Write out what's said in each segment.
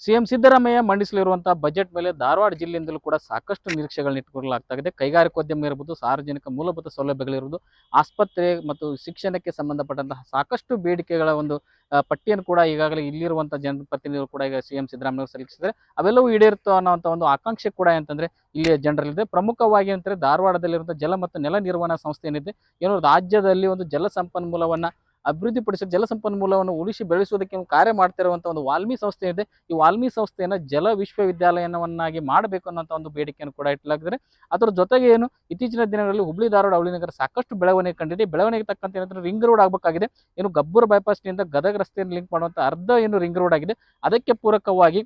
CM Siddaramaiah ಮಂಡಿಸಲಿರುವಂತಹ budget ಮೇಲೆ ಧಾರವಾಡ ಜಿಲ್ಲೆಯಿಂದಲೂ ಕೂಡ ಸಾಕಷ್ಟು ನಿರೀಕ್ಷೆಗಳನ್ನ ಇಟ್ಟುಕೊಳ್ಳಲಾಗ್ತಾ ಇದೆ. ಕೈಗಾರಿಕೋದ್ಯಮ ಇರಬಹುದು, ಸಾರ್ವಜನಿಕ ಮೂಲಭೂತ ಸೌಲಭ್ಯಗಳಿರುವುದು, ಆಸ್ಪತ್ರೆ ಮತ್ತು ಶಿಕ್ಷಣಕ್ಕೆ ಸಂಬಂಧಪಟ್ಟಂತಹ ಸಾಕಷ್ಟು ಬೇಡಿಕೆಗಳ ಒಂದು ಪಟ್ಟಿಯನ್ನು ಕೂಡ ಈಗಾಗಲೇ ಇಲ್ಲಿರುವಂತಹ ಜನಪ್ರತಿನಿಧಿಗಳು ಕೂಡ ಈಗ ಸಿಎಂ ಸಿದ್ದರಾಮಯ್ಯ ಸಲ್ಲಿಸಿದ್ದಾರೆ. ಅವೆಲ್ಲವೂ ಈಡೇರುತ್ತೋ ಅನ್ನೋಂಥ ಒಂದು ಆಕಾಂಕ್ಷೆ ಕೂಡ ಅಂತಂದ್ರೆ ಇಲ್ಲಿಯ ಜನರಲ್ಲಿದೆ. ಪ್ರಮುಖವಾಗಿ ಅಂತಂದ್ರೆ ಧಾರವಾಡದಲ್ಲಿರುವಂತಹ ಜಲ ಮತ್ತು ನೆಲ ನಿರ್ವಹಣಾ ಸಂಸ್ಥೆ ಏನಿದೆ, ಏನು ರಾಜ್ಯದಲ್ಲಿ ಒಂದು ಜಲ ಸಂಪನ್ಮೂಲವನ್ನ ಅಭಿವೃದ್ಧಿಪಡಿಸಿ ಜಲ ಸಂಪನ್ಮೂಲವನ್ನು ಉಳಿಸಿ ಬೆಳೆಸುವುದಕ್ಕೆ ಒಂದು ಕಾರ್ಯ ಮಾಡ್ತಿರುವಂತಹ ಒಂದು ವಾಲ್ಮಿ ಸಂಸ್ಥೆ ಇದೆ. ಈ ವಾಲ್ಮಿ ಸಂಸ್ಥೆಯನ್ನ ಜಲ ವಿಶ್ವವಿದ್ಯಾಲಯವನ್ನಾಗಿ ಮಾಡಬೇಕು ಅನ್ನೋಂಥ ಒಂದು ಬೇಡಿಕೆಯನ್ನು ಕೂಡ ಇಟ್ಟಲಾಗಿದೆ. ಅದರ ಜೊತೆಗೆ ಏನು ಇತ್ತೀಚಿನ ದಿನಗಳಲ್ಲಿ ಹುಬ್ಳಿ ಧಾರವಾಡ ಅವಳಿ ನಗರ ಸಾಕಷ್ಟು ಬೆಳವಣಿಗೆ ಕಂಡಿದೆ. ಬೆಳವಣಿಗೆ ತಕ್ಕಂತೆ ಏನಂದ್ರೆ ರಿಂಗ್ ರೋಡ್ ಆಗಬೇಕಾಗಿದೆ. ಏನು ಗಬ್ಬೂರ್ ಬೈಪಾಸ್ನಿಂದ ಗದಗ ರಸ್ತೆಯನ್ನು ಲಿಂಕ್ ಮಾಡುವಂತ ಅರ್ಧ ಏನು ರಿಂಗ್ ರೋಡ್ ಆಗಿದೆ. ಅದಕ್ಕೆ ಪೂರಕವಾಗಿ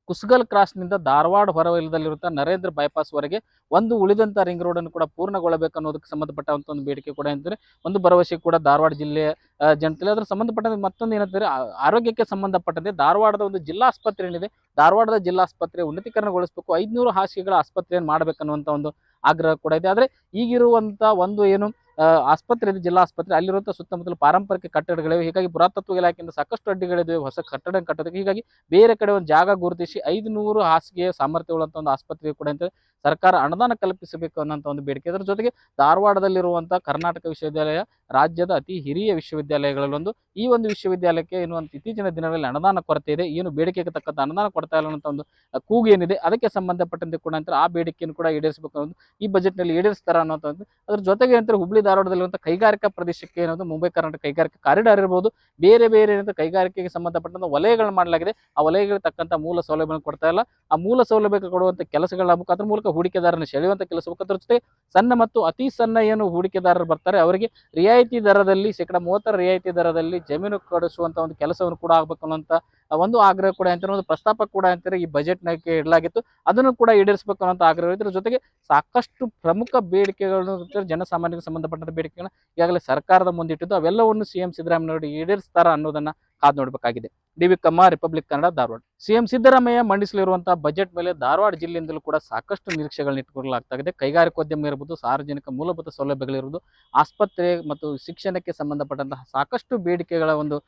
ಕುಸ್ಗಲ್ ಕ್ರಾಸ್ನಿಂದ ಧಾರವಾಡ ಹೊರವಲಯದಲ್ಲಿರುವಂತಹ ನರೇಂದ್ರ ಬೈಪಾಸ್ ವರೆಗೆ ಒಂದು ಉಳಿದಂತ ರಿಂಗ್ ರೋಡ್ ಅನ್ನು ಕೂಡ ಪೂರ್ಣಗೊಳ್ಳಬೇಕು ಅನ್ನೋದಕ್ಕೆ ಸಂಬಂಧಪಟ್ಟಂತ ಒಂದು ಬೇಡಿಕೆ ಕೂಡ ಅಂದ್ರೆ ಒಂದು ಭರವಸೆ ಕೂಡ ಧಾರವಾಡ ಜಿಲ್ಲೆಯ ಜನತೆ. ಅದರ ಸಂಬಂಧಪಟ್ಟಂತೆ ಮತ್ತೊಂದು ಏನಂತಂದ್ರೆ ಆರೋಗ್ಯಕ್ಕೆ ಸಂಬಂಧಪಟ್ಟಂತೆ ಧಾರವಾಡದ ಒಂದು ಜಿಲ್ಲಾ ಆಸ್ಪತ್ರೆ ಏನಿದೆ, ಧಾರವಾಡದ ಜಿಲ್ಲಾ ಆಸ್ಪತ್ರೆ ಉನ್ನತೀಕರಣಗೊಳಿಸಬೇಕು, 500 ಹಾಸಿಗೆಗಳ ಆಸ್ಪತ್ರೆಯನ್ನು ಮಾಡಬೇಕನ್ನುವಂತ ಒಂದು ಆಗ್ರಹ ಕೂಡ ಇದೆ. ಆದ್ರೆ ಈಗಿರುವಂತ ಒಂದು ಏನು ಆಸ್ಪತ್ರೆ ಇದೆ, ಜಿಲ್ಲಾ ಆಸ್ಪತ್ರೆ, ಅಲ್ಲಿರುವಂತಹ ಸುತ್ತಮುತ್ತಲು ಪಾರಂಪರಿಕ ಕಟ್ಟಡಗಳಿವೆ. ಹೀಗಾಗಿ ಪುರಾತತ್ವ ಇಲಾಖೆಯಿಂದ ಸಾಕಷ್ಟು ಅಡ್ಡಿಗಳಿವೆ ಹೊಸ ಕಟ್ಟಡ ಕಟ್ಟೋದಕ್ಕೆ. ಹೀಗಾಗಿ ಬೇರೆ ಕಡೆ ಒಂದು ಜಾಗ ಗುರುತಿಸಿ 500 ಹಾಸಿಗೆ ಸಾಮರ್ಥ್ಯವುಳ್ಳಂತ ಒಂದು ಆಸ್ಪತ್ರೆ ಕೂಡ ಅಂತ ಸರ್ಕಾರ ಅನುದಾನ ಕಲ್ಪಿಸಬೇಕು ಅನ್ನೋಂಥ ಒಂದು ಬೇಡಿಕೆ. ಅದರ ಜೊತೆಗೆ ಧಾರವಾಡದಲ್ಲಿರುವಂತಹ ಕರ್ನಾಟಕ ವಿಶ್ವವಿದ್ಯಾಲಯ ರಾಜ್ಯದ ಅತಿ ಹಿರಿಯ ವಿಶ್ವವಿದ್ಯಾಲಯಗಳಲ್ಲಿ ಒಂದು. ಈ ಒಂದು ವಿಶ್ವವಿದ್ಯಾಲಯಕ್ಕೆ ಏನು ಅಂತ ಇತ್ತೀಚಿನ ದಿನಗಳಲ್ಲಿ ಅನುದಾನ ಕೊರತೆ ಇದೆ. ಏನು ಬೇಡಿಕೆಗೆ ತಕ್ಕಂತ ಅನುದಾನ ಕೊಡ್ತಾ ಇಲ್ಲ ಅನ್ನೋ ಒಂದು ಕೂಗು ಏನಿದೆ, ಅದಕ್ಕೆ ಸಂಬಂಧಪಟ್ಟಂತೆ ಕೂಡ ಅಂತ ಆ ಬೇಡಿಕೆಯನ್ನು ಕೂಡ ಈಡೇರಿಸಬೇಕು ಅನ್ನೋದು ಈ ಬಜೆಟ್ ನಲ್ಲಿ ಈಡೇರಿಸ್ತಾರ ಅನ್ನೋದು. ಅದ್ರ ಜೊತೆಗೆ ಅಂತ ಹುಬ್ಳಿ ಧಾರವಾಡದಲ್ಲಿರುವಂತಹ ಕೈಗಾರಿಕಾ ಪ್ರದೇಶಕ್ಕೆ ಏನದು ಮುಂಬೈ ಕರ್ನಾಟಕ ಕೈಗಾರಿಕಾ ಕಾರಿಡಾರ್ ಇರಬಹುದು, ಬೇರೆ ಬೇರೆ ಏನಂತ ಕೈಗಾರಿಕೆಗೆ ಸಂಬಂಧಪಟ್ಟಂತ ವಲಯಗಳನ್ನು ಮಾಡಲಾಗಿದೆ. ಆ ವಲಯಗಳಿಗೆ ತಕ್ಕಂತ ಮೂಲ ಸೌಲಭ್ಯವನ್ನು ಕೊಡ್ತಾ ಇಲ್ಲ. ಆ ಮೂಲ ಸೌಲಭ್ಯ ಕೊಡುವಂತ ಕೆಲಸಗಳಾಗಬೇಕು. ಅದ್ರ ಮೂಲಕ ಹೂಡಿಕೆದಾರರನ್ನು ಸೆಳೆಯುವಂತ ಕೆಲಸ. ಅದ್ರ ಜೊತೆ ಸಣ್ಣ ಮತ್ತು ಅತಿ ಸಣ್ಣ ಏನು ಹೂಡಿಕೆದಾರರು ಬರ್ತಾರೆ ಅವರಿಗೆ ರಿಯಾಯಿತಿ ದರದಲ್ಲಿ 30% ರಿಯಾಯಿತಿ ದರದಲ್ಲಿ ಜಮೀನು ಕೊಡಿಸುವಂತ ಒಂದು ಕೆಲಸವನ್ನು ಕೂಡ ಆಗ್ಬೇಕು ಅನ್ನೋಂತ ಒಂದು ಆಗ್ರಹ ಕೂಡ ಅಂತಾರೆ, ಒಂದು ಪ್ರಸ್ತಾಪ ಕೂಡ ಅಂತಾರೆ ಈ ಬಜೆಟ್ ನಲ್ಲಿ ಇಡಲಾಗಿತ್ತು. ಅದನ್ನು ಕೂಡ ಈಡೇರಿಸಬೇಕು ಅನ್ನೋಂತ ಆಗ್ರಹ. ಇದರ ಜೊತೆಗೆ ಸಾಕಷ್ಟು ಪ್ರಮುಖ ಬೇಡಿಕೆಗಳನ್ನು ಜನಸಾಮಾನ್ಯರಿಗೆ ಸಂಬಂಧಪಟ್ಟಂತ ಬೇಡಿಕೆಗಳನ್ನ ಈಗಾಗಲೇ ಸರ್ಕಾರದ ಮುಂದಿಟ್ಟಿದ್ದು, ಅವೆಲ್ಲವನ್ನು ಸಿಎಂ ಸಿದ್ದರಾಮಯ್ಯ ಈಡೇರಿಸ್ತಾರ ಅನ್ನೋದನ್ನ ಕಾದು ನೋಡಬೇಕಾಗಿದೆ. D V. Kamma, republic Kannada, Dharwad. CM Siddaramaiah ಮಂಡಿಸಲಿರುವಂತಹ ಬಜೆಟ್ ಮೇಲೆ ಧಾರವಾಡ ಜಿಲ್ಲೆಯಿಂದಲೂ ಕೂಡ ಸಾಕಷ್ಟು ನಿರೀಕ್ಷೆಗಳನ್ನ ಇಟ್ಟುಕೊಳ್ಳಲಾಗ್ತಾ ಇದೆ. ಕೈಗಾರಿಕೋದ್ಯಮ ಇರಬಹುದು, ಸಾರ್ವಜನಿಕ ಮೂಲಭೂತ ಸೌಲಭ್ಯಗಳಿರುವುದು, ಆಸ್ಪತ್ರೆ ಮತ್ತು ಶಿಕ್ಷಣಕ್ಕೆ ಸಂಬಂಧಪಟ್ಟಂತಹ ಸಾಕಷ್ಟು ಬೇಡಿಕೆಗಳ ಒಂದು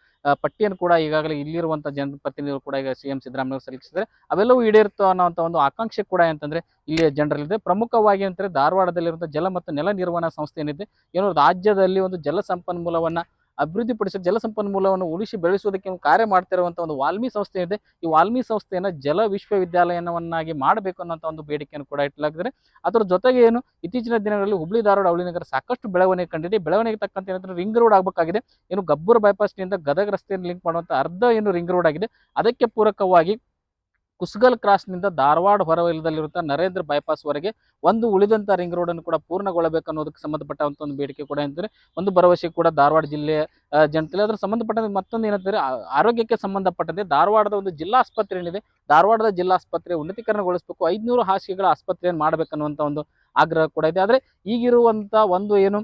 ಪಟ್ಟಿಯನ್ನು ಕೂಡ ಈಗಾಗಲೇ ಇಲ್ಲಿರುವಂತಹ ಜನಪ್ರತಿನಿಧಿಗಳು ಕೂಡ ಈಗ ಸಿಎಂ ಸಿದ್ದರಾಮಯ್ಯ ಸಲ್ಲಿಸಿದ್ದಾರೆ. ಅವೆಲ್ಲವೂ ಈಡೇರುತ್ತೋ ಅನ್ನೋಂಥ ಒಂದು ಆಕಾಂಕ್ಷೆ ಕೂಡ ಅಂತಂದ್ರೆ ಇಲ್ಲಿಯ ಜನರಲ್ಲಿದೆ. ಪ್ರಮುಖವಾಗಿ ಅಂತಂದ್ರೆ ಧಾರವಾಡದಲ್ಲಿರುವಂತಹ ಜಲ ಮತ್ತು ನೆಲ ನಿರ್ವಹಣಾ ಸಂಸ್ಥೆ ಏನಿದೆ, ಏನು ರಾಜ್ಯದಲ್ಲಿ ಒಂದು ಜಲ ಸಂಪನ್ಮೂಲವನ್ನ ಅಭಿವೃದ್ಧಿಪಡಿಸಿ ಜಲ ಸಂಪನ್ಮೂಲವನ್ನು ಉಳಿಸಿ ಬೆಳೆಸುವುದಕ್ಕೆ ಒಂದು ಕಾರ್ಯ ಮಾಡ್ತಿರುವಂತಹ ಒಂದು ವಾಲ್ಮಿ ಸಂಸ್ಥೆ ಇದೆ. ಈ ವಾಲ್ಮಿ ಸಂಸ್ಥೆಯನ್ನ ಜಲ ವಿಶ್ವವಿದ್ಯಾಲಯವನ್ನಾಗಿ ಮಾಡಬೇಕು ಅನ್ನೋಂಥ ಒಂದು ಬೇಡಿಕೆಯನ್ನು ಕೂಡ ಇಟ್ಟಲಾಗಿದೆ. ಅದರ ಜೊತೆಗೆ ಏನು ಇತ್ತೀಚಿನ ದಿನಗಳಲ್ಲಿ ಹುಬ್ಳಿ ಧಾರವಾಡ ಅವಳಿ ನಗರ ಸಾಕಷ್ಟು ಬೆಳವಣಿಗೆ ಕಂಡಿದೆ. ಬೆಳವಣಿಗೆ ತಕ್ಕಂತೆ ಏನಂದ್ರೆ ರಿಂಗ್ ರೋಡ್ ಆಗಬೇಕಾಗಿದೆ. ಏನು ಗಬ್ಬೂರ್ ಬೈಪಾಸ್ನಿಂದ ಗದಗ ರಸ್ತೆಯನ್ನು ಲಿಂಕ್ ಮಾಡುವಂತ ಅರ್ಧ ಏನು ರಿಂಗ್ ರೋಡ್ ಆಗಿದೆ. ಅದಕ್ಕೆ ಪೂರಕವಾಗಿ ಕುಸ್ಗಲ್ ಕ್ರಾಸ್ನಿಂದ ಧಾರವಾಡ ಹೊರವಲಯದಲ್ಲಿರುವಂತಹ ನರೇಂದ್ರ ಬೈಪಾಸ್ ವರೆಗೆ ಒಂದು ಉಳಿದಂತ ರಿಂಗ್ ರೋಡ್ ಅನ್ನು ಕೂಡ ಪೂರ್ಣಗೊಳ್ಳಬೇಕು ಅನ್ನೋದಕ್ಕೆ ಸಂಬಂಧಪಟ್ಟಂತ ಒಂದು ಬೇಡಿಕೆ ಕೂಡ ಅಂದ್ರೆ ಒಂದು ಭರವಸೆ ಕೂಡ ಧಾರವಾಡ ಜಿಲ್ಲೆಯ ಜನತೆ. ಅದರ ಸಂಬಂಧಪಟ್ಟಂತೆ ಮತ್ತೊಂದು ಏನಂತಂದ್ರೆ ಆರೋಗ್ಯಕ್ಕೆ ಸಂಬಂಧಪಟ್ಟಂತೆ ಧಾರವಾಡದ ಒಂದು ಜಿಲ್ಲಾ ಆಸ್ಪತ್ರೆ ಏನಿದೆ, ಧಾರವಾಡದ ಜಿಲ್ಲಾ ಆಸ್ಪತ್ರೆ ಉನ್ನತೀಕರಣಗೊಳಿಸಬೇಕು, 500 ಹಾಸಿಗೆಗಳ ಆಸ್ಪತ್ರೆಯನ್ನು ಮಾಡಬೇಕನ್ನುವಂತ ಒಂದು ಆಗ್ರಹ ಕೂಡ ಇದೆ. ಆದ್ರೆ ಈಗಿರುವಂತ ಒಂದು ಏನು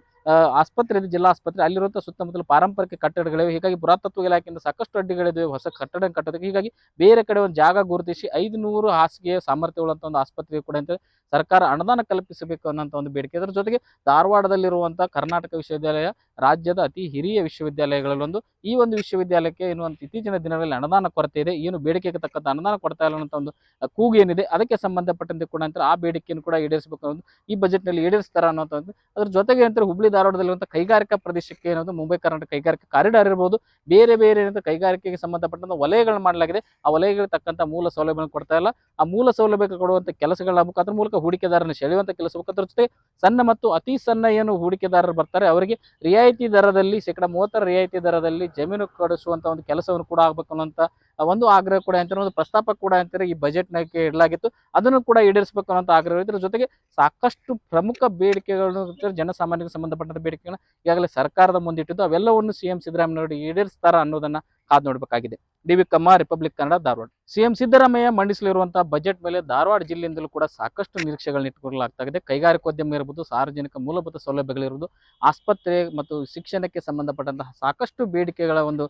ಆಸ್ಪತ್ರೆ ಇದೆ, ಜಿಲ್ಲಾ ಆಸ್ಪತ್ರೆ, ಅಲ್ಲಿರುವಂತಹ ಸುತ್ತಮುತ್ತಲು ಪಾರಂಪರಿಕ ಕಟ್ಟಡಗಳಿವೆ. ಹೀಗಾಗಿ ಪುರಾತತ್ವ ಇಲಾಖೆಯಿಂದ ಸಾಕಷ್ಟು ಅಡ್ಡಿಗಳಿವೆ ಹೊಸ ಕಟ್ಟಡ ಕಟ್ಟೋದಕ್ಕೆ. ಹೀಗಾಗಿ ಬೇರೆ ಕಡೆ ಒಂದು ಜಾಗ ಗುರುತಿಸಿ 500 ಹಾಸಿಗೆ ಸಾಮರ್ಥ್ಯವುಳ್ಳಂತ ಒಂದು ಆಸ್ಪತ್ರೆ ಕೂಡ ಅಂತ ಸರ್ಕಾರ ಅನುದಾನ ಕಲ್ಪಿಸಬೇಕು ಅನ್ನೋಂಥ ಒಂದು ಬೇಡಿಕೆ. ಅದರ ಜೊತೆಗೆ ಧಾರವಾಡದಲ್ಲಿರುವಂತಹ ಕರ್ನಾಟಕ ವಿಶ್ವವಿದ್ಯಾಲಯ ರಾಜ್ಯದ ಅತಿ ಹಿರಿಯ ವಿಶ್ವವಿದ್ಯಾಲಯಗಳಲ್ಲಿ ಒಂದು. ಈ ಒಂದು ವಿಶ್ವವಿದ್ಯಾಲಯಕ್ಕೆ ಏನು ಅಂತ ಇತ್ತೀಚಿನ ದಿನಗಳಲ್ಲಿ ಅನುದಾನ ಕೊರತೆ ಇದೆ. ಏನು ಬೇಡಿಕೆಗೆ ತಕ್ಕಂತ ಅನುದಾನ ಕೊಡ್ತಾ ಇಲ್ಲ ಅನ್ನೋ ಒಂದು ಕೂಗು ಏನಿದೆ, ಅದಕ್ಕೆ ಸಂಬಂಧಪಟ್ಟಂತೆ ಕೂಡ ಅಂತ ಆ ಬೇಡಿಕೆಯನ್ನು ಕೂಡ ಈಡೇರಿಸಬೇಕು ಅನ್ನೋದು ಈ ಬಜೆಟ್ ನಲ್ಲಿ ಈಡೇರಿಸ್ತಾರ ಅನ್ನೋಂಥ. ಅದ್ರ ಜೊತೆಗೆ ಅಂತ ಹುಬ್ಳಿ ಧಾರವಾಡದಲ್ಲಿರುವಂತಹ ಕೈಗಾರಿಕಾ ಪ್ರದೇಶಕ್ಕೆ ಏನದು ಮುಂಬೈ ಕರ್ನಾಟಕ ಕೈಗಾರಿಕಾ ಕಾರಿಡಾರ್ ಇರಬಹುದು, ಬೇರೆ ಬೇರೆ ಏನಂತ ಕೈಗಾರಿಕೆಗೆ ಸಂಬಂಧಪಟ್ಟಂತ ವಲಯಗಳನ್ನು ಮಾಡಲಾಗಿದೆ. ಆ ವಲಯಗಳಿಗೆ ತಕ್ಕಂತ ಮೂಲ ಸೌಲಭ್ಯವನ್ನು ಕೊಡ್ತಾ ಇಲ್ಲ. ಆ ಮೂಲ ಸೌಲಭ್ಯ ಕೊಡುವಂತ ಕೆಲಸಗಳಾಗಬೇಕು. ಅದ್ರ ಮೂಲಕ ಹೂಡಿಕೆದಾರರನ್ನು ಸೆಳೆಯುವಂತ ಕೆಲಸ. ಅದ್ರ ಜೊತೆ ಸಣ್ಣ ಮತ್ತು ಅತಿ ಸಣ್ಣ ಏನು ಹೂಡಿಕೆದಾರರು ಬರ್ತಾರೆ ಅವರಿಗೆ ರಿಯಾಯಿತಿ ದರದಲ್ಲಿ 30% ರಿಯಾಯಿತಿ ದರದಲ್ಲಿ ಜಮೀನು ಕೊಡಿಸುವಂತ ಒಂದು ಕೆಲಸವನ್ನು ಕೂಡ ಆಗ್ಬೇಕು ಅನ್ನೋಂತ ಒಂದು ಆಗ್ರಹ ಕೂಡ ಅಂತಾರೆ, ಒಂದು ಪ್ರಸ್ತಾಪ ಕೂಡ ಅಂತಾರೆ ಈ ಬಜೆಟ್ ನಲ್ಲಿ ಇಡಲಾಗಿತ್ತು. ಅದನ್ನು ಕೂಡ ಈಡೇರಿಸಬೇಕು ಅನ್ನೋಂತ ಆಗ್ರಹ. ಇದರ ಜೊತೆಗೆ ಸಾಕಷ್ಟು ಪ್ರಮುಖ ಬೇಡಿಕೆಗಳನ್ನು ಜನಸಾಮಾನ್ಯರಿಗೆ ಸಂಬಂಧಪಟ್ಟಂತ ಬೇಡಿಕೆಗಳನ್ನ ಈಗಾಗಲೇ ಸರ್ಕಾರದ ಮುಂದಿಟ್ಟಿದ್ದು, ಅವೆಲ್ಲವನ್ನು ಸಿಎಂ ಸಿದ್ದರಾಮಯ್ಯ ಈಡೇರಿಸ್ತಾರ ಅನ್ನೋದನ್ನ ಕಾದು ನೋಡಬೇಕಾಗಿದೆ. D V. Kamma, republic Kannada, Dharwad. CM Siddaramaiah ಮಂಡಿಸಲಿರುವಂತಹ ಬಜೆಟ್ ಮೇಲೆ ಧಾರವಾಡ ಜಿಲ್ಲೆಯಿಂದಲೂ ಕೂಡ ಸಾಕಷ್ಟು ನಿರೀಕ್ಷೆಗಳನ್ನ ಇಟ್ಟುಕೊಳ್ಳಲಾಗ್ತಾ ಇದೆ. ಕೈಗಾರಿಕೋದ್ಯಮ ಇರಬಹುದು, ಸಾರ್ವಜನಿಕ ಮೂಲಭೂತ ಸೌಲಭ್ಯಗಳಿರುವುದು, ಆಸ್ಪತ್ರೆ ಮತ್ತು ಶಿಕ್ಷಣಕ್ಕೆ ಸಂಬಂಧಪಟ್ಟಂತಹ ಸಾಕಷ್ಟು ಬೇಡಿಕೆಗಳ ಒಂದು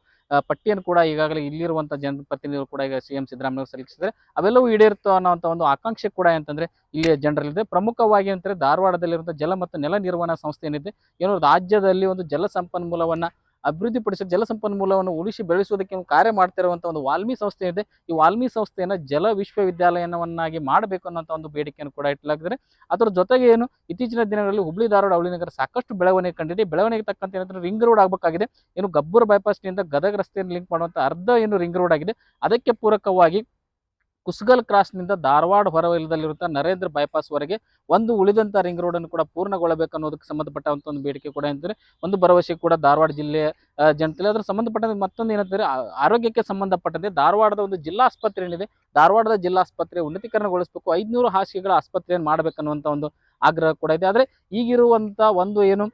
ಪಟ್ಟಿಯನ್ನು ಕೂಡ ಈಗಾಗಲೇ ಇಲ್ಲಿರುವಂತಹ ಜನಪ್ರತಿನಿಧಿಗಳು ಕೂಡ ಈಗ ಸಿಎಂ ಸಿದ್ದರಾಮಯ್ಯ ಸಲ್ಲಿಸಿದ್ದಾರೆ. ಅವೆಲ್ಲವೂ ಈಡೇರುತ್ತೋ ಅನ್ನೋಂಥ ಒಂದು ಆಕಾಂಕ್ಷೆ ಕೂಡ ಅಂತಂದ್ರೆ ಇಲ್ಲಿಯ ಜನರಲ್ಲಿದೆ. ಪ್ರಮುಖವಾಗಿ ಅಂತಂದ್ರೆ ಧಾರವಾಡದಲ್ಲಿರುವಂತಹ ಜಲ ಮತ್ತು ನೆಲ ನಿರ್ವಹಣಾ ಸಂಸ್ಥೆ ಏನಿದೆ, ಏನು ರಾಜ್ಯದಲ್ಲಿ ಒಂದು ಜಲ ಸಂಪನ್ಮೂಲವನ್ನ ಅಭಿವೃದ್ಧಿಪಡಿಸಿ ಜಲಸಂಪನ್ಮೂಲವನ್ನು ಉಳಿಸಿ ಬೆಳೆಸುವುದಕ್ಕೆ ಒಂದು ಕಾರ್ಯ ಮಾಡ್ತಿರುವಂಥ ಒಂದು ವಾಲ್ಮಿ ಸಂಸ್ಥೆ ಇದೆ. ಈ ವಾಲ್ಮಿ ಸಂಸ್ಥೆಯನ್ನು ಜಲ ವಿಶ್ವವಿದ್ಯಾಲಯವನ್ನಾಗಿ ಮಾಡಬೇಕು ಅನ್ನೋಂಥ ಒಂದು ಬೇಡಿಕೆಯನ್ನು ಕೂಡ ಇಟ್ಟಲಾಗಿದೆ. ಅದರ ಜೊತೆಗೆ ಏನು ಇತ್ತೀಚಿನ ದಿನಗಳಲ್ಲಿ ಹುಬ್ಳಿ ಧಾರವಾಡ ಅವಳಿ ನಗರ ಸಾಕಷ್ಟು ಬೆಳವಣಿಗೆ ಕಂಡಿದೆ. ಬೆಳವಣಿಗೆ ತಕ್ಕಂತೆ ಏನಂದ್ರೆ ರಿಂಗ್ ರೋಡ್ ಆಗಬೇಕಾಗಿದೆ. ಏನು ಗಬ್ಬೂರ್ ಬೈಪಾಸ್ನಿಂದ ಗದಗ ರಸ್ತೆಯನ್ನು ಲಿಂಕ್ ಮಾಡುವಂಥ ಅರ್ಧ ಏನು ರಿಂಗ್ ರೋಡ್ ಆಗಿದೆ. ಅದಕ್ಕೆ ಪೂರಕವಾಗಿ ಕುಸ್ಗಲ್ ಕ್ರಾಸ್ನಿಂದ ಧಾರವಾಡ ಹೊರವಲಯದಲ್ಲಿರುವಂಥ ನರೇಂದ್ರ ಬೈಪಾಸ್ ವರೆಗೆ ಒಂದು ಉಳಿದಂಥ ರಿಂಗ್ ರೋಡ್ ಅನ್ನು ಕೂಡ ಪೂರ್ಣಗೊಳ್ಳಬೇಕು ಅನ್ನೋದಕ್ಕೆ ಸಂಬಂಧಪಟ್ಟಂತ ಒಂದು ಬೇಡಿಕೆ ಕೂಡ ಇದ್ದರೆ ಒಂದು ಭರವಸೆ ಕೂಡ ಧಾರವಾಡ ಜಿಲ್ಲೆಯ ಜನತೆಯಲ್ಲಿ ಅದರ ಸಂಬಂಧಪಟ್ಟಂತೆ ಮತ್ತೊಂದು ಏನಂತಂದ್ರೆ ಆರೋಗ್ಯಕ್ಕೆ ಸಂಬಂಧಪಟ್ಟಂತೆ ಧಾರವಾಡದ ಒಂದು ಜಿಲ್ಲಾ ಆಸ್ಪತ್ರೆ ಏನಿದೆ, ಧಾರವಾಡದ ಜಿಲ್ಲಾ ಆಸ್ಪತ್ರೆ ಉನ್ನತೀಕರಣಗೊಳಿಸಬೇಕು, 500 ಹಾಸಿಗೆಗಳ ಆಸ್ಪತ್ರೆಯನ್ನು ಮಾಡಬೇಕನ್ನುವಂಥ ಒಂದು ಆಗ್ರಹ ಕೂಡ ಇದೆ. ಆದರೆ ಈಗಿರುವಂಥ ಒಂದು ಏನು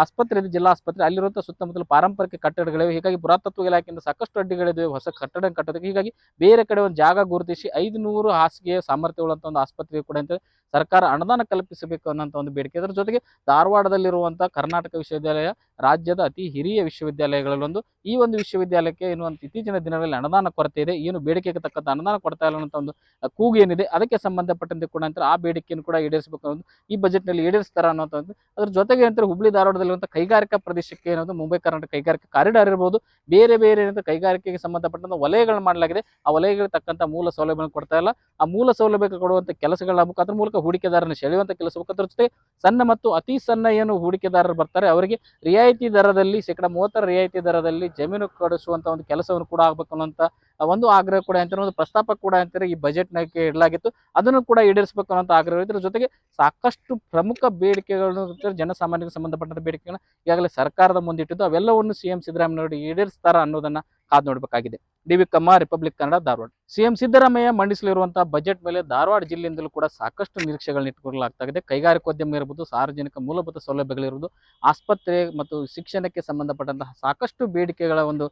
ಆಸ್ಪತ್ರೆ ಇದೆ, ಜಿಲ್ಲಾ ಆಸ್ಪತ್ರೆ, ಅಲ್ಲಿರುವಂಥ ಸುತ್ತಮುತ್ತಲು ಪಾರಂಪರಿಕ ಕಟ್ಟಡಗಳಿವೆ. ಹೀಗಾಗಿ ಪುರಾತತ್ವ ಇಲಾಖೆಯಿಂದ ಸಾಕಷ್ಟು ಅಡ್ಡಿಗಳಿವೆ ಹೊಸ ಕಟ್ಟಡ ಕಟ್ಟೋದಕ್ಕೆ. ಹೀಗಾಗಿ ಬೇರೆ ಕಡೆ ಒಂದು ಜಾಗ ಗುರುತಿಸಿ 500 ಹಾಸಿಗೆ ಸಾಮರ್ಥ್ಯವುಳ್ಳಂಥ ಒಂದು ಆಸ್ಪತ್ರೆ ಕೂಡ ಅಂತ ಸರ್ಕಾರ ಅನುದಾನ ಕಲ್ಪಿಸಬೇಕು ಅನ್ನೋಂಥ ಒಂದು ಬೇಡಿಕೆ. ಅದರ ಜೊತೆಗೆ ಧಾರವಾಡದಲ್ಲಿರುವಂಥ ಕರ್ನಾಟಕ ವಿಶ್ವವಿದ್ಯಾಲಯ ರಾಜ್ಯದ ಅತಿ ಹಿರಿಯ ವಿಶ್ವವಿದ್ಯಾಲಯಗಳಲ್ಲಿ ಒಂದು. ಈ ಒಂದು ವಿಶ್ವವಿದ್ಯಾಲಯಕ್ಕೆ ಏನು ಅಂತ ಇತ್ತೀಚಿನ ದಿನಗಳಲ್ಲಿ ಅನುದಾನ ಕೊರತೆ ಇದೆ. ಏನು ಬೇಡಿಕೆಗೆ ತಕ್ಕಂಥ ಅನುದಾನ ಕೊಡ್ತಾ ಇಲ್ಲ ಅನ್ನೋ ಒಂದು ಕೂಗು ಏನಿದೆ, ಅದಕ್ಕೆ ಸಂಬಂಧಪಟ್ಟಂತೆ ಕೂಡ ಅಂತ ಆ ಬೇಡಿಕೆಯನ್ನು ಕೂಡ ಈಡೇರಿಸಬೇಕು ಅನ್ನೋದು ಈ ಬಜೆಟ್ನಲ್ಲಿ ಈಡೇರಿಸ್ತಾರ ಅನ್ನೋಂಥದ್ದು. ಅದ್ರ ಜೊತೆಗೆ ಅಂತ ಹುಬ್ಳಿ ಧಾರವಾಡದಲ್ಲಿರುವಂಥ ಕೈಗಾರಿಕಾ ಪ್ರದೇಶಕ್ಕೆ ಏನದು ಮುಂಬೈ ಕರ್ನಾಟಕ ಕೈಗಾರಿಕಾ ಕಾರಿಡಾರ್ ಇರ್ಬೋದು, ಬೇರೆ ಬೇರೆ ಏನಂತ ಕೈಗಾರಿಕೆಗೆ ಸಂಬಂಧಪಟ್ಟಂತ ವಲಯಗಳನ್ನು ಮಾಡಲಾಗಿದೆ. ಆ ವಲಯಗಳಿಗೆ ತಕ್ಕಂಥ ಮೂಲ ಸೌಲಭ್ಯವನ್ನು ಕೊಡ್ತಾ ಇಲ್ಲ. ಆ ಮೂಲ ಸೌಲಭ್ಯ ಕೊಡುವಂಥ ಕೆಲಸಗಳಾಗಬೇಕು. ಅದ್ರ ಮೂಲಕ ಹೂಡಿಕೆದಾರರನ್ನು ಸೆಳೆಯುವಂಥ ಕೆಲಸ. ಅದ್ರ ಜೊತೆ ಸಣ್ಣ ಮತ್ತು ಅತಿ ಸಣ್ಣ ಏನು ಹೂಡಿಕೆದಾರರು ಬರ್ತಾರೆ ಅವರಿಗೆ ರಿಯಾಯಿತಿ ದರದಲ್ಲಿ 30% ರಿಯಾಯಿತಿ ದರದಲ್ಲಿ ಜಮೀನು ಕೊಡಿಸುವಂಥ ಒಂದು ಕೆಲಸವನ್ನು ಕೂಡ ಆಗಬೇಕು ಅನ್ನೋಂಥ ಒಂದು ಆಗ್ರಹ ಕೂಡ ಅಂತಾರೆ, ಒಂದು ಪ್ರಸ್ತಾಪ ಕೂಡ ಅಂತಾರೆ ಈ ಬಜೆಟ್ನಾಗೆ ಇಡಲಾಗಿತ್ತು. ಅದನ್ನು ಕೂಡ ಈಡೇರಿಸಬೇಕು ಅನ್ನೋಂಥ ಆಗ್ರಹ. ಇದರ ಜೊತೆಗೆ ಸಾಕಷ್ಟು ಪ್ರಮುಖ ಬೇಡಿಕೆಗಳನ್ನು ಜನಸಾಮಾನ್ಯರಿಗೆ ಸಂಬಂಧಪಟ್ಟಂತ ಬೇಡಿಕೆಗಳನ್ನ ಈಗಾಗಲೇ ಸರ್ಕಾರದ ಮುಂದಿಟ್ಟಿದ್ದು ಅವೆಲ್ಲವನ್ನು ಸಿಎಂ ಸಿದ್ದರಾಮಯ್ಯ ಈಡೇರಿಸ್ತಾರ ಅನ್ನೋದನ್ನ ಕಾದು ನೋಡಬೇಕಾಗಿದೆ. D V. Kamma, republic Kannada, Dharwad. CM Siddaramaiah ಮಂಡಿಸಲಿರುವಂತಹ ಬಜೆಟ್ ಮೇಲೆ ಧಾರವಾಡ ಜಿಲ್ಲೆಯಿಂದಲೂ ಕೂಡ ಸಾಕಷ್ಟು ನಿರೀಕ್ಷೆಗಳನ್ನ ಇಟ್ಟುಕೊಳ್ಳಲಾಗ್ತಾಗಿದೆ. ಕೈಗಾರಿಕೋದ್ಯಮ ಇರಬಹುದು, ಸಾರ್ವಜನಿಕ ಮೂಲಭೂತ ಸೌಲಭ್ಯಗಳಿರುವುದು, ಆಸ್ಪತ್ರೆ ಮತ್ತು ಶಿಕ್ಷಣಕ್ಕೆ ಸಂಬಂಧಪಟ್ಟಂತಹ ಸಾಕಷ್ಟು ಬೇಡಿಕೆಗಳ ಒಂದು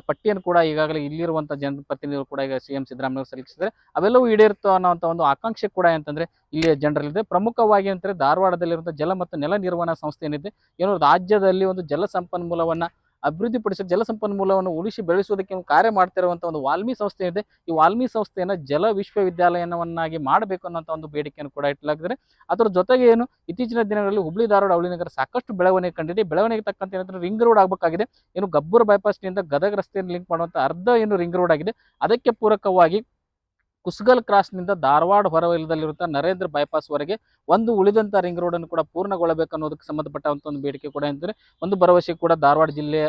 ಪಟ್ಟಿಯನ್ನು ಕೂಡ ಈಗಾಗಲೇ ಇಲ್ಲಿರುವಂತಹ ಜನಪ್ರತಿನಿಧಿಗಳು ಕೂಡ ಈಗ ಸಿಎಂ ಸಿದ್ದರಾಮಯ್ಯ ಸಲ್ಲಿಸಿದ್ದಾರೆ. ಅವೆಲ್ಲವೂ ಈಡೇರುತ್ತೋ ಅನ್ನೋಂಥ ಒಂದು ಆಕಾಂಕ್ಷೆ ಕೂಡ ಅಂತಂದ್ರೆ ಇಲ್ಲಿಯ ಜನರಲ್ಲಿದೆ. ಪ್ರಮುಖವಾಗಿ ಅಂತಂದ್ರೆ ಧಾರವಾಡದಲ್ಲಿರುವಂತಹ ಜಲ ಮತ್ತು ನೆಲ ನಿರ್ವಹಣಾ ಸಂಸ್ಥೆ ಏನಿದೆ, ಏನು ರಾಜ್ಯದಲ್ಲಿ ಒಂದು ಜಲ ಸಂಪನ್ಮೂಲವನ್ನ ಅಭಿವೃದ್ಧಿಪಡಿಸಿ ಜಲಸಂಪನ್ಮೂಲವನ್ನು ಉಳಿಸಿ ಬೆಳೆಸುವುದಕ್ಕೆ ಒಂದು ಕಾರ್ಯ ಮಾಡ್ತಿರುವಂಥ ಒಂದು ವಾಲ್ಮಿ ಸಂಸ್ಥೆ ಇದೆ. ಈ ವಾಲ್ಮಿ ಸಂಸ್ಥೆಯನ್ನು ಜಲ ವಿಶ್ವವಿದ್ಯಾಲಯವನ್ನಾಗಿ ಮಾಡಬೇಕು ಅನ್ನೋಂಥ ಒಂದು ಬೇಡಿಕೆಯನ್ನು ಕೂಡ ಇಟ್ಟಲಾಗಿದೆ. ಅದರ ಜೊತೆಗೆ ಏನು ಇತ್ತೀಚಿನ ದಿನಗಳಲ್ಲಿ ಹುಬ್ಳಿ ಧಾರವಾಡ ಅವಳಿ ನಗರ ಸಾಕಷ್ಟು ಬೆಳವಣಿಗೆ ಕಂಡಿದೆ. ಬೆಳವಣಿಗೆ ತಕ್ಕಂತೆ ಏನಂದ್ರೆ ರಿಂಗ್ ರೋಡ್ ಆಗಬೇಕಾಗಿದೆ. ಏನು ಗಬ್ಬೂರ್ ಬೈಪಾಸ್ನಿಂದ ಗದಗ ರಸ್ತೆಯನ್ನು ಲಿಂಕ್ ಮಾಡುವಂಥ ಅರ್ಧ ಏನು ರಿಂಗ್ ರೋಡ್ ಆಗಿದೆ. ಅದಕ್ಕೆ ಪೂರಕವಾಗಿ ಕುಸ್ಗಲ್ ಕ್ರಾಸ್ನಿಂದ ಧಾರವಾಡ ಹೊರವಲಯದಲ್ಲಿರುವಂಥ ನರೇಂದ್ರ ಬೈಪಾಸ್ ವರೆಗೆ ಒಂದು ಉಳಿದಂಥ ರಿಂಗ್ ರೋಡ್ ಅನ್ನು ಕೂಡ ಪೂರ್ಣಗೊಳ್ಳಬೇಕು ಅನ್ನೋದಕ್ಕೆ ಸಂಬಂಧಪಟ್ಟಂತ ಒಂದು ಬೇಡಿಕೆ ಕೂಡ ಇದ್ದರೆ ಒಂದು ಭರವಸೆ ಕೂಡ ಧಾರವಾಡ ಜಿಲ್ಲೆಯ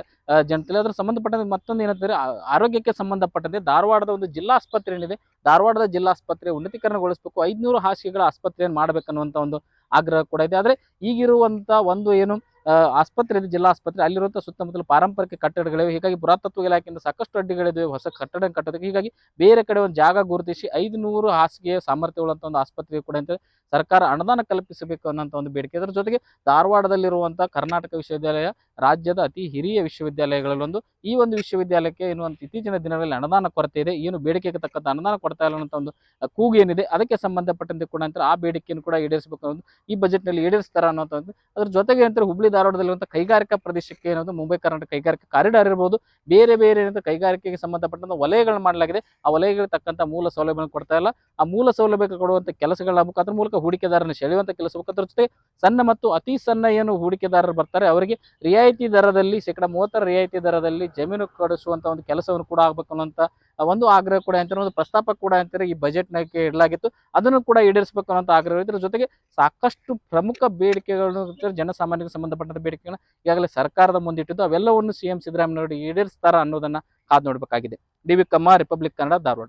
ಜನತೆಯಲ್ಲಿ ಅದರ ಸಂಬಂಧಪಟ್ಟಂತೆ ಮತ್ತೊಂದು ಏನಂತಂದ್ರೆ ಆರೋಗ್ಯಕ್ಕೆ ಸಂಬಂಧಪಟ್ಟಂತೆ ಧಾರವಾಡದ ಒಂದು ಜಿಲ್ಲಾ ಆಸ್ಪತ್ರೆ ಏನಿದೆ, ಧಾರವಾಡದ ಜಿಲ್ಲಾ ಆಸ್ಪತ್ರೆ ಉನ್ನತೀಕರಣಗೊಳಿಸಬೇಕು, 500 ಹಾಸಿಗೆಗಳ ಆಸ್ಪತ್ರೆಯನ್ನು ಮಾಡಬೇಕನ್ನುವಂಥ ಒಂದು ಆಗ್ರಹ ಕೂಡ ಇದೆ. ಆದರೆ ಈಗಿರುವಂಥ ಒಂದು ಏನು ಆಸ್ಪತ್ರೆ ಇದೆ, ಜಿಲ್ಲಾ ಆಸ್ಪತ್ರೆ, ಅಲ್ಲಿರುವಂಥ ಸುತ್ತಮುತ್ತಲು ಪಾರಂಪರಿಕ ಕಟ್ಟಡಗಳಿವೆ. ಹೀಗಾಗಿ ಪುರಾತತ್ವ ಇಲಾಖೆಯಿಂದ ಸಾಕಷ್ಟು ಅಡ್ಡಿಗಳಿವೆ ಹೊಸ ಕಟ್ಟಡ ಕಟ್ಟೋದಕ್ಕೆ. ಹೀಗಾಗಿ ಬೇರೆ ಕಡೆ ಒಂದು ಜಾಗ ಗುರುತಿಸಿ 500 ಹಾಸಿಗೆ ಸಾಮರ್ಥ್ಯವುಳ್ಳಂಥ ಒಂದು ಆಸ್ಪತ್ರೆ ಕೂಡ ಅಂತ ಸರ್ಕಾರ ಅನುದಾನ ಕಲ್ಪಿಸಬೇಕು ಅನ್ನೋಂಥ ಒಂದು ಬೇಡಿಕೆ. ಅದರ ಜೊತೆಗೆ ಧಾರವಾಡದಲ್ಲಿರುವಂಥ ಕರ್ನಾಟಕ ವಿಶ್ವವಿದ್ಯಾಲಯ ರಾಜ್ಯದ ಅತಿ ಹಿರಿಯ ವಿಶ್ವವಿದ್ಯಾಲಯಗಳಲ್ಲಿ ಒಂದು. ಈ ಒಂದು ವಿಶ್ವವಿದ್ಯಾಲಯಕ್ಕೆ ಏನು ಅಂತ ಇತ್ತೀಚಿನ ದಿನಗಳಲ್ಲಿ ಅನುದಾನ ಕೊರತೆ ಇದೆ. ಏನು ಬೇಡಿಕೆಗೆ ತಕ್ಕಂಥ ಅನುದಾನ ಕೊಡ್ತಾ ಇಲ್ಲ ಅನ್ನೋ ಒಂದು ಕೂಗು ಏನಿದೆ, ಅದಕ್ಕೆ ಸಂಬಂಧಪಟ್ಟಂತೆ ಕೂಡ ಅಂತ ಆ ಬೇಡಿಕೆಯನ್ನು ಕೂಡ ಈಡೇರಿಸಬೇಕು ಅನ್ನೋದು ಈ ಬಜೆಟ್ನಲ್ಲಿ ಈಡೇರಿಸ್ತಾರ ಅನ್ನೋಂಥದ್ದು. ಅದ್ರ ಜೊತೆಗೆ ಅಂತ ಹುಬ್ಳಿ ಧಾರವಾಡದಲ್ಲಿರುವಂಥ ಕೈಗಾರಿಕಾ ಪ್ರದೇಶಕ್ಕೆ ಏನದು ಮುಂಬೈ ಕರ್ನಾಟಕ ಕೈಗಾರಿಕಾ ಕಾರಿಡಾರ್ ಇರ್ಬೋದು, ಬೇರೆ ಬೇರೆ ಏನಂತ ಕೈಗಾರಿಕೆಗೆ ಸಂಬಂಧಪಟ್ಟಂತ ವಲಯಗಳನ್ನು ಮಾಡಲಾಗಿದೆ. ಆ ವಲಯಗಳಿಗೆ ತಕ್ಕಂಥ ಮೂಲ ಸೌಲಭ್ಯವನ್ನು ಕೊಡ್ತಾ ಇಲ್ಲ. ಆ ಮೂಲ ಸೌಲಭ್ಯ ಕೊಡುವಂಥ ಕೆಲಸಗಳಾಗಬೇಕು. ಅದ್ರ ಮೂಲಕ ಹೂಡಿಕೆದಾರರನ್ನು ಸೆಳೆಯುವಂಥ ಕೆಲಸ. ಅದ್ರ ಜೊತೆ ಸಣ್ಣ ಮತ್ತು ಅತಿ ಸಣ್ಣ ಏನು ಹೂಡಿಕೆದಾರರು ಬರ್ತಾರೆ ಅವರಿಗೆ ರಿಯಾಯಿತಿ ದರದಲ್ಲಿ 30% ರಿಯಾಯಿತಿ ದರದಲ್ಲಿ ಜಮೀನು ಕೊಡಿಸುವಂಥ ಒಂದು ಕೆಲಸವನ್ನು ಕೂಡ ಆಗಬೇಕು ಅನ್ನೋಂಥ ಒಂದು ಆಗ್ರಹ ಕೂಡ ಅಂತಾರೆ, ಒಂದು ಪ್ರಸ್ತಾಪ ಕೂಡ ಅಂತಾರೆ ಈ ಬಜೆಟ್ನಾಗೆ ಇಡಲಾಗಿತ್ತು. ಅದನ್ನು ಕೂಡ ಈಡೇರಿಸಬೇಕು ಅನ್ನೋಂಥ ಆಗ್ರಹ. ಇದರ ಜೊತೆಗೆ ಸಾಕಷ್ಟು ಪ್ರಮುಖ ಬೇಡಿಕೆಗಳನ್ನು ಜನಸಾಮಾನ್ಯರಿಗೆ ಸಂಬಂಧಪಟ್ಟಂತ ಬೇಡಿಕೆಗಳನ್ನ ಈಗಾಗಲೇ ಸರ್ಕಾರದ ಮುಂದಿಟ್ಟಿದ್ದು ಅವೆಲ್ಲವನ್ನು ಸಿಎಂ ಸಿದ್ದರಾಮಯ್ಯ ಈಡೇರಿಸ್ತಾರ ಅನ್ನೋದನ್ನ ಕಾದು ನೋಡಬೇಕಾಗಿದೆ. ಡಿ.ವಿ. ಕಮ್ಮ, ರಿಪಬ್ಲಿಕ್ ಕನ್ನಡ, ಧಾರವಾಡ.